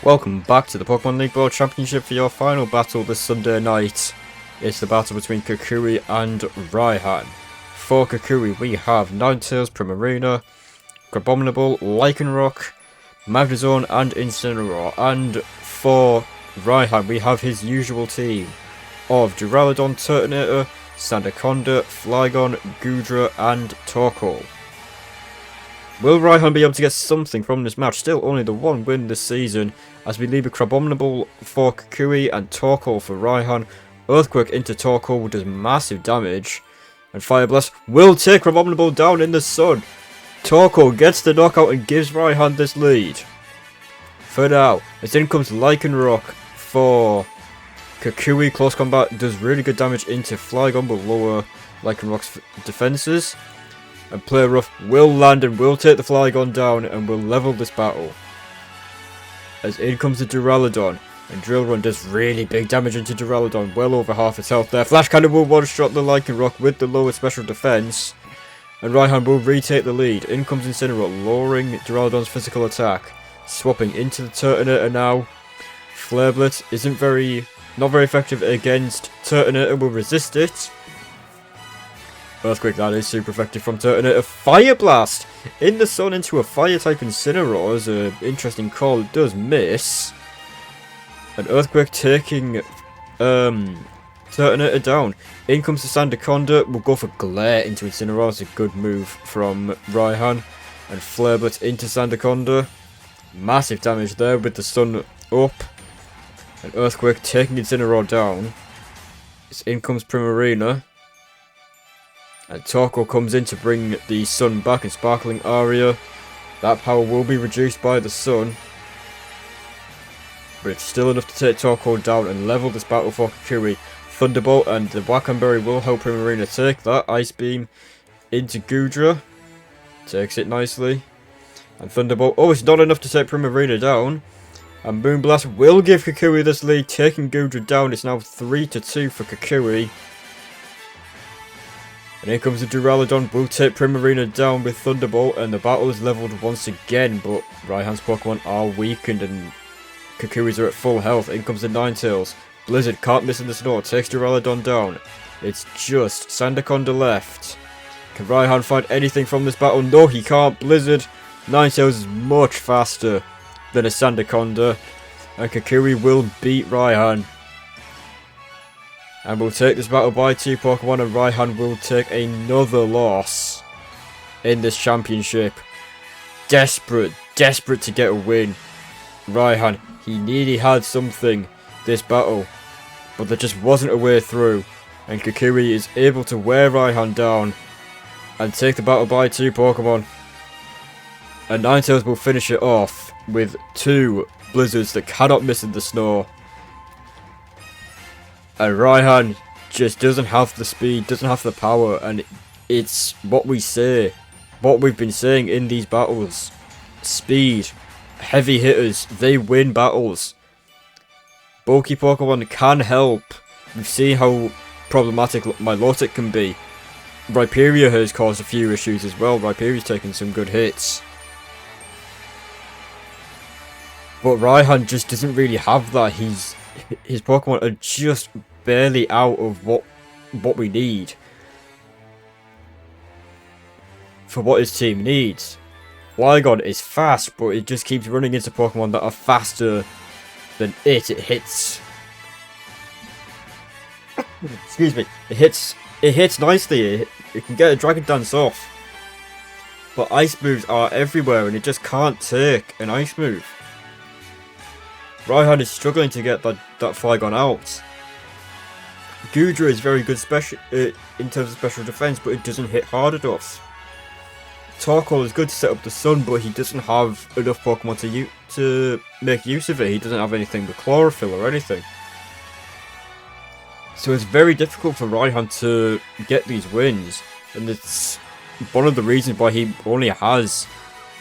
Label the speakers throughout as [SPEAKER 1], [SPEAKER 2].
[SPEAKER 1] Welcome back to the Pokemon League World Championship for your final battle this Sunday night. It's the battle between Kukui and Raihan. For Kukui we have Ninetales, Primarina, Crabominable, Lycanroc, Magnezone and Incineroar. And for Raihan we have his usual team of Duraludon, Turtonator, Sandaconda, Flygon, Goodra and Torkoal. Will Raihan be able to get something from this match? Still only the one win this season, as we leave a Crabominable for Kukui and Torkoal for Raihan. Earthquake into Torkoal does massive damage, and Fire Blast will take Crabominable down in the sun. Torkoal gets the knockout and gives Raihan this lead. For now, as in comes Lycanroc for Kukui. Close combat does really good damage into Flygon, but lower Lycanroc's defenses. And Play Rough will land and will take the Flygon down and will level this battle. As in comes the Duraludon, and Drill Run does really big damage into Duraludon, well over half its health there. Flash Cannon will one-shot the Lycanroc with the lower special defense, and Raihan will retake the lead. In comes Incineroar, lowering Duraludon's physical attack, swapping into the Turtonator now. Flare Blitz isn't not very effective against Turtonator, will resist it. Earthquake, that is super effective from Turtonator. Fire Blast in the sun into a fire type Incineroar is an interesting call. It does miss. An Earthquake taking Turtonator down. In comes the Sandaconda. We'll go for Glare into Incineroar. It's a good move from Raihan. And Flare Blitz into Sandaconda. Massive damage there with the sun up. An Earthquake taking Incineroar down. In comes Primarina. And Torkoal comes in to bring the sun back in Sparkling Aria. That power will be reduced by the sun, but it's still enough to take Torkoal down and level this battle for Kukui. Thunderbolt and the Wackenberry will help Primarina take that. Ice Beam into Goodra. Takes it nicely. And Thunderbolt, oh, it's not enough to take Primarina down. And Moonblast will give Kukui this lead, taking Goodra down. It's now 3-2 for Kukui. And here comes the Duraludon, will take Primarina down with Thunderbolt, and the battle is leveled once again, but Raihan's Pokemon are weakened and Kukui's are at full health. In comes the Ninetales. Blizzard can't miss in the snow, takes Duraludon down. It's just Sandaconda left. Can Raihan find anything from this battle? No, he can't. Blizzard. Ninetales is much faster than a Sandaconda, and Kukui will beat Raihan. And we'll take this battle by 2 Pokemon, and Raihan will take another loss in this championship. Desperate to get a win. Raihan, he nearly had something this battle, but there just wasn't a way through. And Kukui is able to wear Raihan down and take the battle by 2 Pokemon. And Ninetales will finish it off with 2 Blizzards that cannot miss in the snow. And Raihan just doesn't have the speed, doesn't have the power, and it's what we say, what we've been saying in these battles. Speed, heavy hitters, they win battles. Bulky Pokemon can help. We've seen how problematic Milotic can be. Rhyperior has caused a few issues as well. Rhyperior's taken some good hits. But Raihan just doesn't really have that. His Pokemon are just barely out of what we need for what his team needs. Flygon is fast, but it just keeps running into Pokemon that are faster than it. It hits. Excuse me. It hits nicely. It can get a Dragon Dance off. But ice moves are everywhere, and it just can't take an ice move. Raihan is struggling to get that Flygon out. Goodra is very good in terms of special defense, but it doesn't hit hard enough. Torkoal is good to set up the sun, but he doesn't have enough Pokemon to make use of it. He doesn't have anything but Chlorophyll or anything. So it's very difficult for Raihan to get these wins, and it's one of the reasons why he only has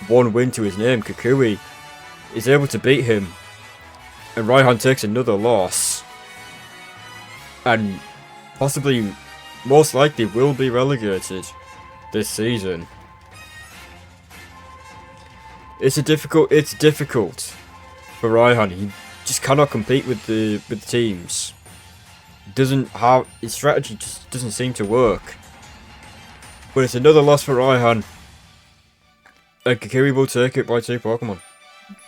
[SPEAKER 1] 1 win to his name. Kukui is able to beat him. And Raihan takes another loss. And possibly, most likely, will be relegated this season. It's difficult for Raihan. He just cannot compete with the teams. Doesn't have his strategy, just doesn't seem to work. But it's another loss for Raihan. And Kukui will take it by 2 Pokemon.